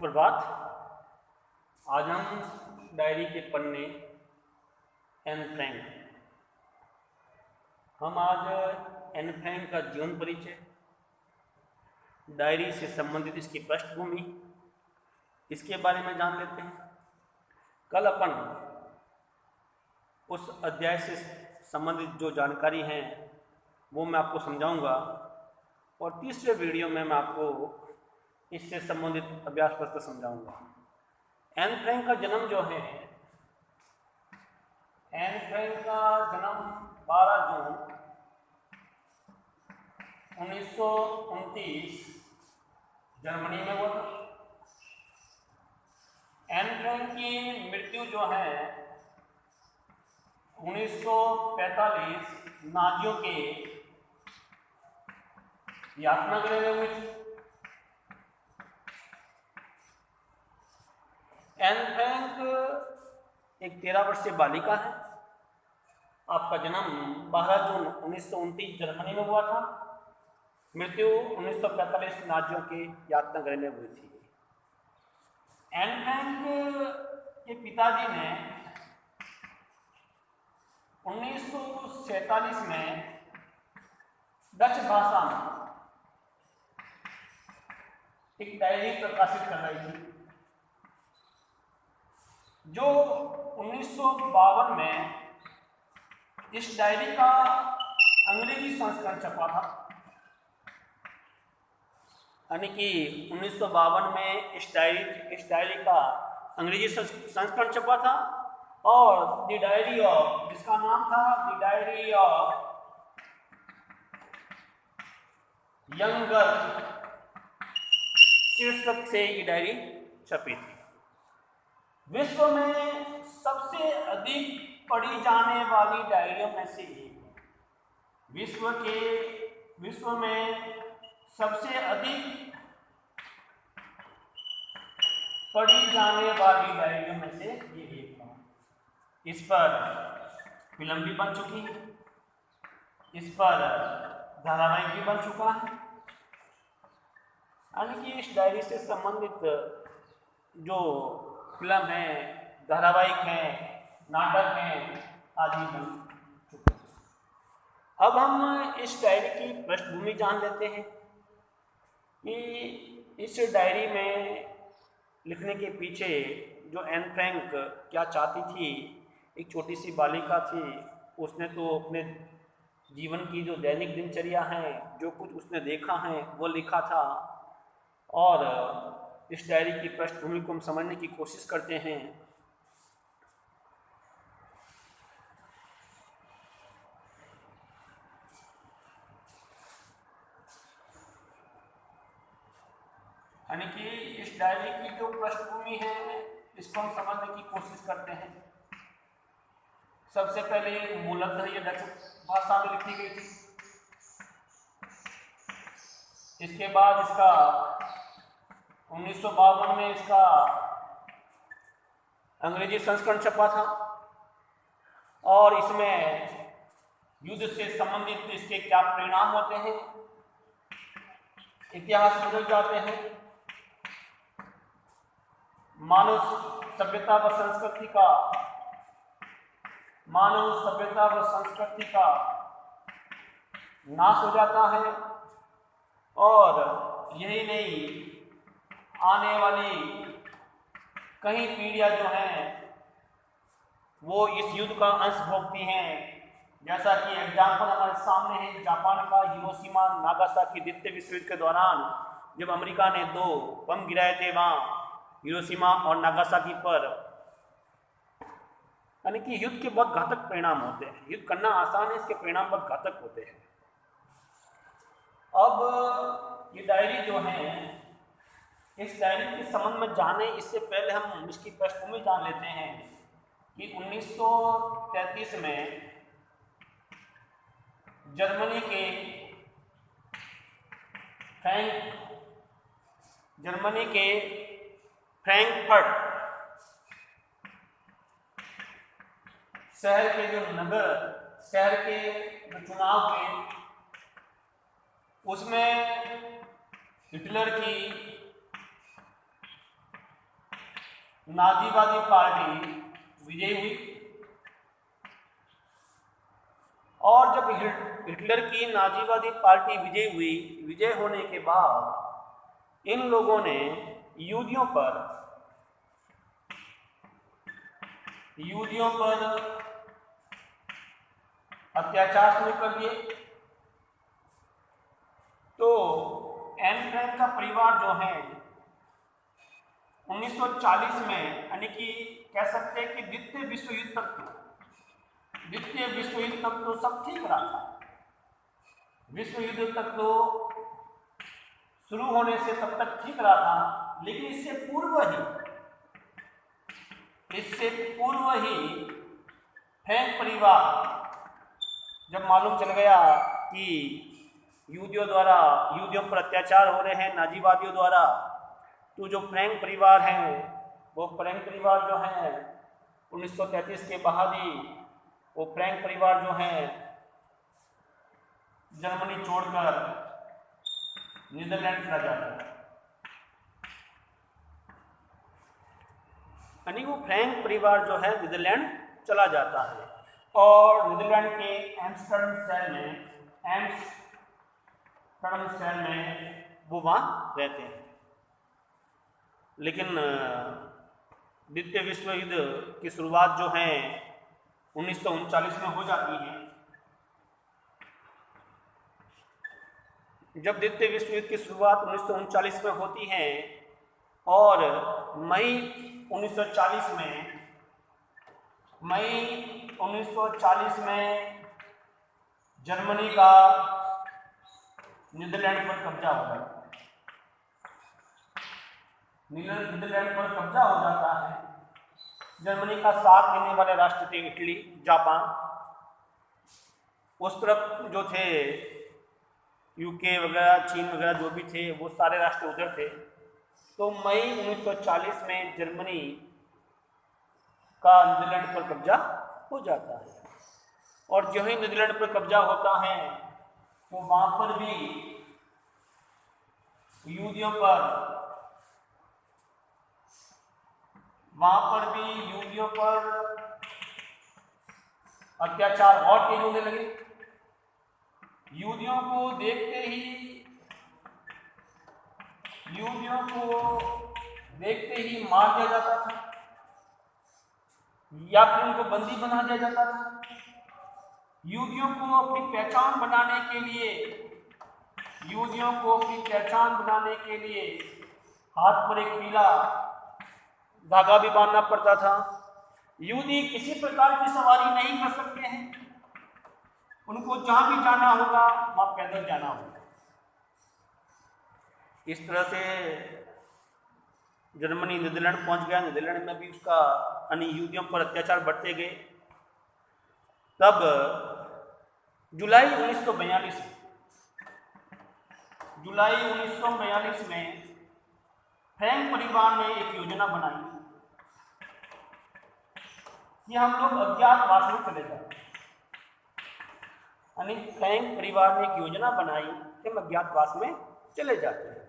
सुप्रभात। आज हम डायरी के पन्ने एन फ्रैंक हम आज एन फ्रैंक का जीवन परिचय, डायरी से संबंधित इसकी पृष्ठभूमि, इसके बारे में जान लेते हैं। कल अपन उस अध्याय से संबंधित जो जानकारी है वो मैं आपको समझाऊंगा और तीसरे वीडियो में मैं आपको इससे संबंधित अभ्यास प्रश्न समझाऊंगा। एन फ्रैंक का जन्म जो है, एन फ्रैंक का जन्म 12 जून 1929 जर्मनी में हुआ था। एन फ्रैंक की मृत्यु जो है 1945 नाजियों के यातना गृह में हुई थी। एन फ्रैंक एक 13 वर्षीय बालिका है। आपका जन्म 12 जून 1929 जर्मनी में हुआ था। मृत्यु 1945 नाजियों के यातना गृह में हुई थी। एन फ्रैंक के पिताजी ने 1947 में डच भाषा में एक डायरी प्रकाशित कर रही थी, जो 1952 में इस डायरी का अंग्रेजी संस्करण छपा था। यानी कि 1952 में इस डायरी का अंग्रेजी संस्करण छपा था और द डायरी ऑफ, जिसका नाम था the diary of young girl शीर्षक से ये डायरी छपी थी। विश्व में सबसे अधिक पढ़ी जाने वाली डायरियों में से एक, विश्व में सबसे अधिक पढ़ी जाने वाली डायरियों में से ये एक था। इस पर फिल्म भी बन चुकी है, इस पर धारावाहिक भी बन चुका है। यानी कि इस डायरी से संबंधित जो फिल्म है, धारावाहिक है, नाटक है आदि बन चुके हैं। अब हम इस डायरी की पृष्ठभूमि जान लेते हैं कि इस डायरी में लिखने के पीछे जो एन फ्रैंक क्या चाहती थी। एक छोटी सी बालिका थी, उसने तो अपने जीवन की जो दैनिक दिनचर्या है, जो कुछ उसने देखा है वो लिखा था। और इस डायरी की पृष्ठभूमि को हम समझने की कोशिश करते हैं। यानी कि इस डायरी की जो पृष्ठभूमि है, इसको हम समझने की कोशिश करते हैं। सबसे पहले मूलतः ये डच भाषा में लिखी गई थी। इसके बाद इसका 1952 में इसका अंग्रेजी संस्करण छपा था और इसमें युद्ध से संबंधित इसके क्या परिणाम होते हैं, इतिहास बदल जाते हैं, मानव सभ्यता व संस्कृति का नाश हो जाता है। और यही नहीं, आने वाली कई पीढ़ियां जो हैं वो इस युद्ध का अंश भोगती हैं। जैसा कि एग्जाम्पल हमारे सामने है जापान का हिरोशिमा नागासाकी द्वितीय विश्व युद्ध के दौरान, जब अमेरिका ने 2 बम गिराए थे वहाँ हिरोशिमा और नागासाकी पर। यानी कि युद्ध के बहुत घातक परिणाम होते हैं। युद्ध करना आसान है, इसके परिणाम बहुत घातक होते हैं। अब ये डायरी जो है, इस डायरी के संबंध में जाने इससे पहले हम इसकी पृष्ठभूमि जान लेते हैं कि 1933 में जर्मनी के फ्रैंकफर्ट शहर के जो चुनाव के, उसमें हिटलर की नाजीवादी पार्टी विजयी हुई। और जब हिटलर की नाजीवादी पार्टी विजयी हुई, विजय होने के बाद इन लोगों ने यहूदियों पर अत्याचार शुरू कर दिए। तो एन फ्रैंक का परिवार जो है 1940 में, यानी कि कह सकते हैं कि द्वितीय विश्व युद्ध तक तो सब ठीक रहा था। विश्व युद्ध तक तो शुरू होने से तब तक ठीक रहा था, लेकिन इससे पूर्व ही फ्रैंक परिवार जब मालूम चल गया कि यहूदियों पर अत्याचार हो रहे हैं नाजीवादियों द्वारा, तो जो फ्रैंक परिवार है, वो फ्रैंक परिवार जो है 1933 के बाद ही वो फ्रैंक परिवार जो है जर्मनी छोड़कर नीदरलैंड चला जाता है। यानी वो फ्रैंक परिवार जो है नीदरलैंड चला जाता है और नीदरलैंड के एम्स्टर्डम शहर में वो वहाँ रहते हैं। लेकिन द्वितीय विश्व युद्ध की शुरुआत जो है 1939 में हो जाती है। जब द्वितीय विश्व युद्ध की शुरुआत 1939 में होती है और मई 1940 में जर्मनी का नीदरलैंड पर कब्जा हो जाता है। नीदरलैंड पर कब्जा हो जाता है। जर्मनी का साथ देने वाले राष्ट्र थे इटली, जापान। उस तरफ जो थे यूके वगैरह, चीन वगैरह जो भी थे, वो सारे राष्ट्र उधर थे। तो मई 1940 में जर्मनी का नीदरलैंड पर कब्जा हो जाता है और जो ही नीदरलैंड पर कब्जा होता है तो वहाँ पर भी यहूदियों पर अत्याचार और तेज होने लगे। यहूदियों को देखते ही मार दिया जाता था या फिर उनको बंदी बना दिया जाता था। यहूदियों को अपनी पहचान बनाने के लिए हाथ पर एक पीला धागा भी बांधना पड़ता था। यहूदी किसी प्रकार की सवारी नहीं कर सकते हैं। उनको जहां भी जाना होगा वहां पैदल जाना होगा। इस तरह से जर्मनी नीदरलैंड पहुंच गया। नीदरलैंड में भी उसका यहूदियों पर अत्याचार बढ़ते गए। तब जुलाई 1942 में फ्रैंक परिवार ने एक योजना बनाई कि हम लोग अज्ञातवास में चले जाए। यानी फ्रैंक परिवार ने एक योजना बनाई कि हम अज्ञातवास में चले जाते हैं।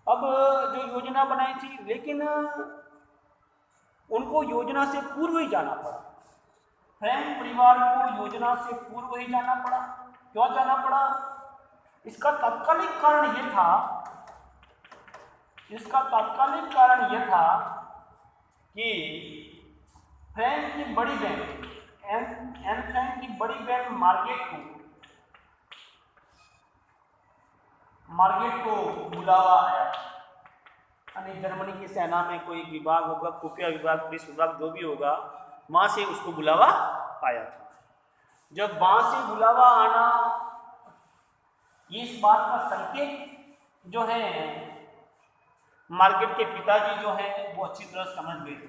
अब जो योजना बनाई थी, लेकिन उनको योजना से पूर्व ही जाना पड़ा। फ्रैंक परिवार को योजना से पूर्व ही जाना पड़ा। क्यों जाना पड़ा? इसका तात्कालिक कारण यह था कि फ्रैंक की बड़ी बहन एन फ्रैंक की बड़ी बहन मार्गरेट को बुलावा आया। यानी जर्मनी की सेना में कोई विभाग होगा, खुफिया विभाग, पुलिस विभाग, जो भी होगा, वहां से उसको बुलावा आया था। जब वहां से बुलावा आना, इस बात का संकेत जो है मार्गरेट के पिताजी जो है वो अच्छी तरह समझ गए थे।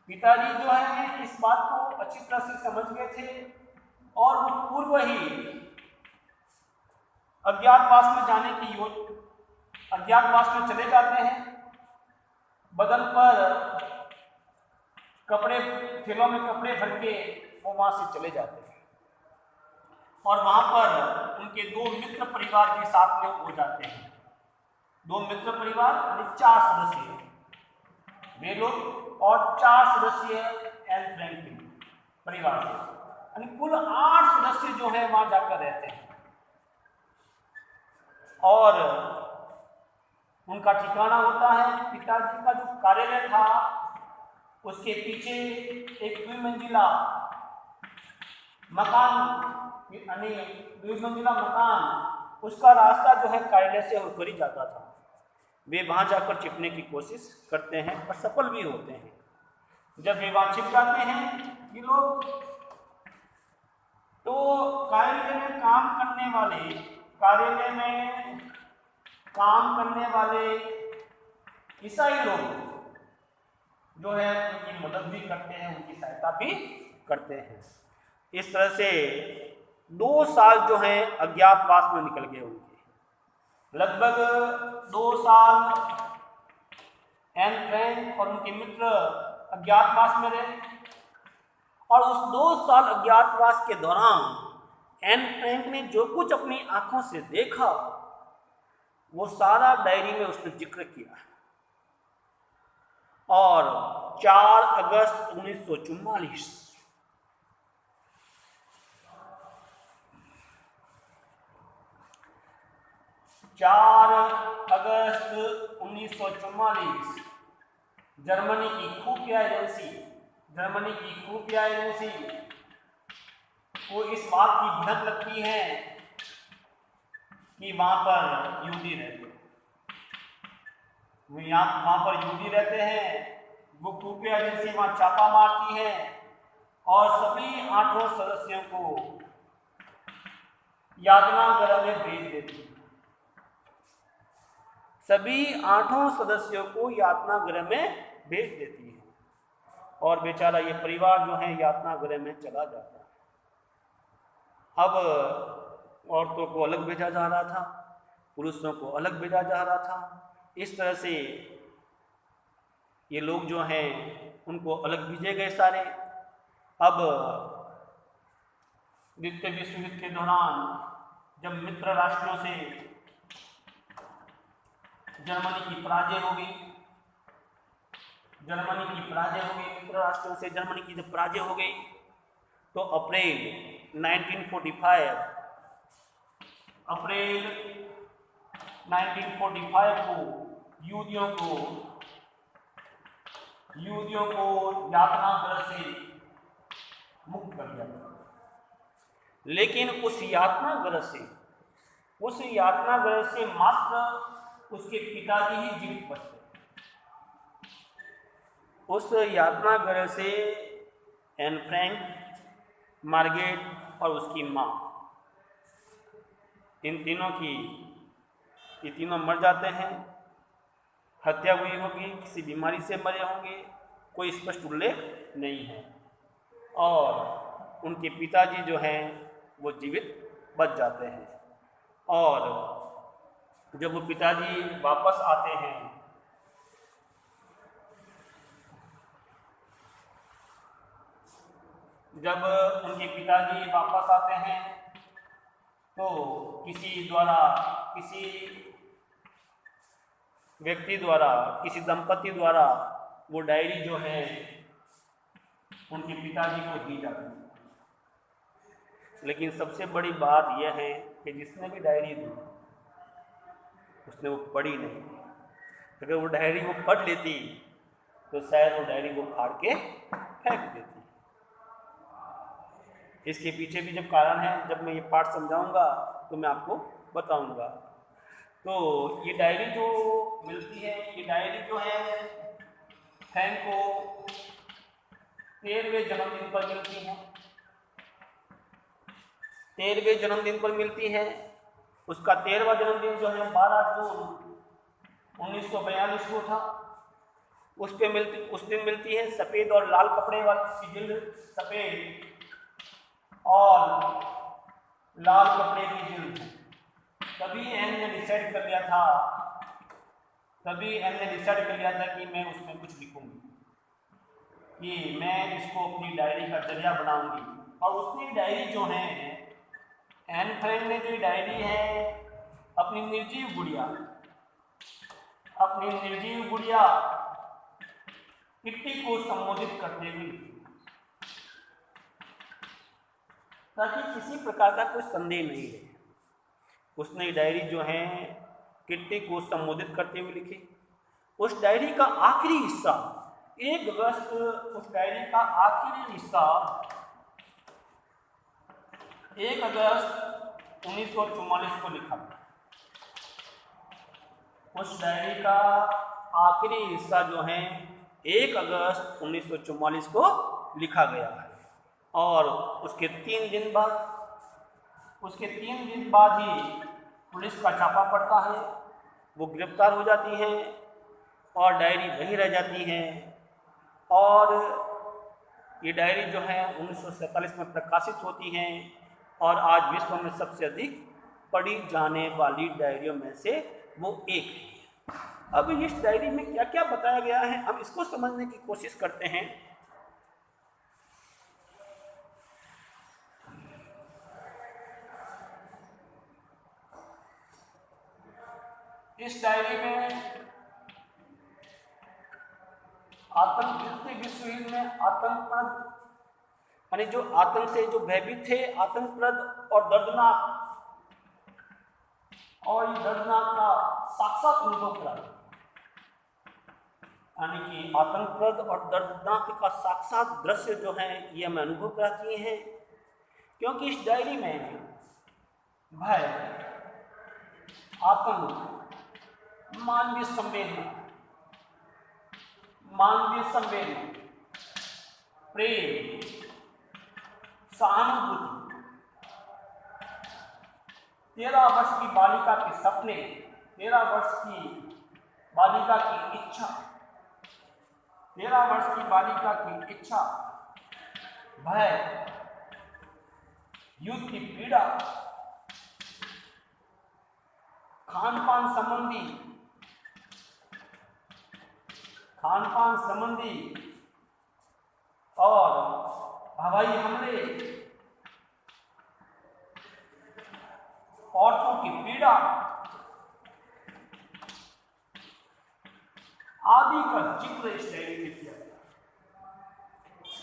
पिताजी जो है इस बात को अच्छी तरह से समझ गए थे और वो पूर्व ही अज्ञातवास में चले जाते हैं। बदन पर थैलों में कपड़े भर के वो वहां से चले जाते हैं और वहां पर उनके 2 मित्र परिवार के साथ में हो जाते हैं। 2 मित्र परिवार यानी 4 सदस्य। वे लोग और 4 सदस्य एन फ्रैंक परिवार से, यानी कुल 8 सदस्य जो है वहां जाकर रहते हैं। और उनका ठिकाना होता है, पिताजी का जो कार्यालय था उसके पीछे एक द्विमंजिला मकान, यानी द्विमंजिला मकान, उसका रास्ता जो है कार्यालय से होकर ही जाता था। वे वहां जाकर छिपने की कोशिश करते हैं और सफल भी होते हैं। जब वे वहां छिप जाते हैं ये लोग, तो कार्यालय में काम करने वाले ईसाई लोग जो है उनकी मदद भी करते हैं, उनकी सहायता भी करते हैं। इस तरह से 2 साल जो है अज्ञातवास में निकल गए उनके। लगभग 2 साल एन फ्रैंक और उनके मित्र अज्ञातवास में रहे, और उस 2 साल अज्ञातवास के दौरान एन फ्रैंक ने जो कुछ अपनी आंखों से देखा वो सारा डायरी में उसने जिक्र किया। और 4 अगस्त 1944 4 अगस्त 1944 जर्मनी की खुफिया एजेंसी को इस बात की भनक लगती है कि वहां पर यहूदी रहते हैं। वो खुफिया एजेंसी वहां छापा मारती है और सभी 8 सदस्यों को यातना गृह में भेज देती है। सभी 8 सदस्यों को यातना गृह में भेज देती है और बेचारा ये परिवार जो है यातना गृह में चला जाता है। अब औरतों को अलग भेजा जा रहा था, पुरुषों को अलग भेजा जा रहा था। इस तरह से ये लोग जो हैं उनको अलग भेजे गए सारे। अब द्वितीय विश्व युद्ध के दौरान जब मित्र राष्ट्रों से जर्मनी की पराजय हो गई, मित्र राष्ट्रों से जर्मनी की जब पराजय हो गई, तो अप्रैल 1945 को यहूदियों को यातना गृह से मुक्त कर दिया था। लेकिन उस यातना गृह से मात्र उसके पिताजी ही जीवित बचे। उस यातना गृह से एन फ्रैंक, मार्गरेट और उसकी माँ, ये तीनों मर जाते हैं। हत्या हुई होगी, किसी बीमारी से मरे होंगे, कोई स्पष्ट उल्लेख नहीं है। और उनके पिताजी जो हैं वो जीवित बच जाते हैं। और जब वो पिताजी वापस आते हैं तो किसी व्यक्ति द्वारा, किसी दंपति द्वारा वो डायरी जो है उनके पिताजी को दी जाती है। लेकिन सबसे बड़ी बात यह है कि जिसने भी डायरी दी उसने वो पढ़ी नहीं। अगर वो डायरी वो पढ़ लेती तो शायद वो डायरी को फाड़ के फेंक देती। इसके पीछे भी जब कारण है, जब मैं ये पाठ समझाऊंगा तो मैं आपको बताऊंगा। तो ये डायरी जो मिलती है, ये डायरी जो है फ्रैंक को 13वें जन्मदिन पर मिलती है। 13वें जन्मदिन पर मिलती है। उसका 13वां जन्मदिन जो है 12 जून 1942 को था। उस दिन मिलती है सफ़ेद और लाल कपड़े वाली जिल्द, सफ़ेद और लाल कपड़े की जिल्द। तभी एन ने डिसाइड कर लिया था कि मैं उसमें कुछ लिखूंगी, कि मैं इसको अपनी डायरी का जरिया बनाऊंगी। और उसने डायरी जो है, एन फ्रैंक ने जो डायरी है अपनी निर्जीव गुड़िया किट्टी को संबोधित करते हुए लिखी, ताकि किसी प्रकार का कोई संदेह नहीं रहे। उसने डायरी जो है किट्टी को संबोधित करते हुए लिखी। उस डायरी का आखिरी हिस्सा 1 अगस्त, उस डायरी का आखिरी हिस्सा 1 अगस्त 1944 को लिखा। उस डायरी का आखिरी हिस्सा जो है 1 अगस्त 1944 को लिखा गया है। और उसके 3 दिन बाद ही पुलिस का छापा पड़ता है, वो गिरफ्तार हो जाती हैं और डायरी वहीं रह जाती है। और ये डायरी जो है 1947 में प्रकाशित होती हैं और आज विश्व में सबसे अधिक पढ़ी जाने वाली डायरियों में से वो एक है। अब इस डायरी में क्या क्या बताया गया है, हम इसको समझने की कोशिश करते हैं। इस डायरी में द्वितीय विश्व युद्ध में आतंकप्रद, यानी जो आतंक से जो भयभीत थे, आतंकप्रद और दर्दनाक, और ये दर्दनाक का साक्षात अनुभव करा, यानी कि आतंकप्रद और दर्दनाक का साक्षात दृश्य जो है ये हमें अनुभव कराती हैं। क्योंकि इस डायरी में भय, आतंक, मानवीय संवेदना, प्रेम, सहानुभूति, 13 वर्ष की बालिका के सपने, 13 वर्ष की बालिका की इच्छा, 13 वर्ष की बालिका की इच्छा, भय, युद्ध की पीड़ा, खान पान संबंधी और हवाई हमले, औरतों की पीड़ा आदि का जिक्र इस डायरी में किया गया।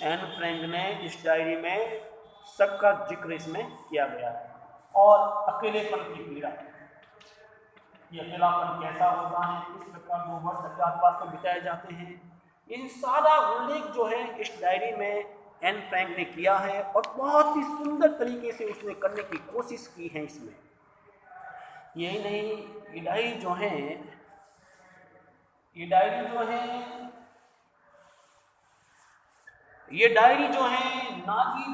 एन फ्रैंक ने इस डायरी में सबका जिक्र इसमें किया गया है। और अकेलेपन की पीड़ा, ये अकेलापन कैसा होता है, किस प्रकार 2 वर्ष अज्ञातवास में बिताए जाते हैं, इन सारा उल्लेख जो है इस डायरी में एन फ्रैंक ने किया है और बहुत ही सुंदर तरीके से उसने करने की कोशिश की है इसमें। यही नहीं, ये डायरी जो है नाजी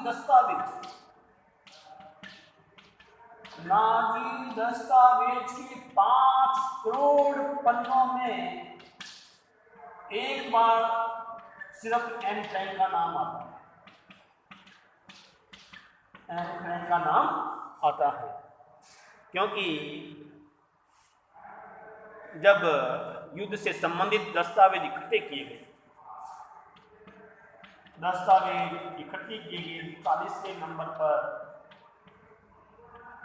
दस्तावेज की 5 करोड़ पन्नों में एक बार सिर्फ एन फ्रैंक का नाम आता है। क्योंकि जब युद्ध से संबंधित दस्तावेज इकट्ठे किए गए, 40 के नंबर पर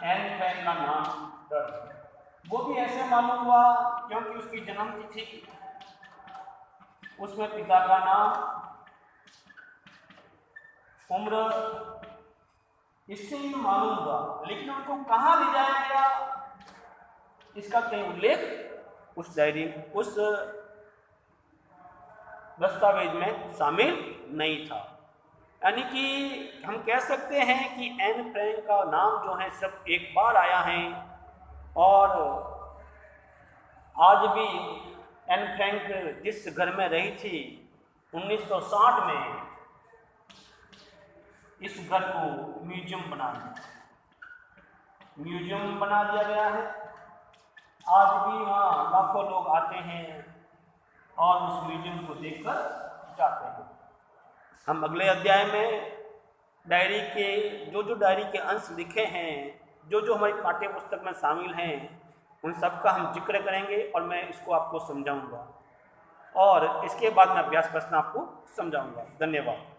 एन फ्रैंक का नाम दर्ज। वो भी ऐसे मालूम हुआ क्योंकि उसकी जन्म तिथि, उसमें पिता का नाम, उम्र, इससे ही मालूम हुआ। लेकिन उनको कहाँ ले जाया गया इसका कहीं उल्लेख उस दस्तावेज में शामिल नहीं था। यानी कि हम कह सकते हैं कि एन फ्रैंक का नाम जो है सिर्फ एक बार आया है। और आज भी एन फ्रैंक जिस घर में रही थी 1960 में, इस घर को म्यूजियम बना दिया गया है। आज भी वहाँ लाखों लोग आते हैं और उस म्यूजियम को देखकर जाते हैं। हम अगले अध्याय में डायरी के डायरी के अंश लिखे हैं, जो हमारी पाठ्य पुस्तक में शामिल हैं, उन सब का हम जिक्र करेंगे और मैं इसको आपको समझाऊंगा और इसके बाद मैं अभ्यास प्रश्न आपको समझाऊंगा। धन्यवाद।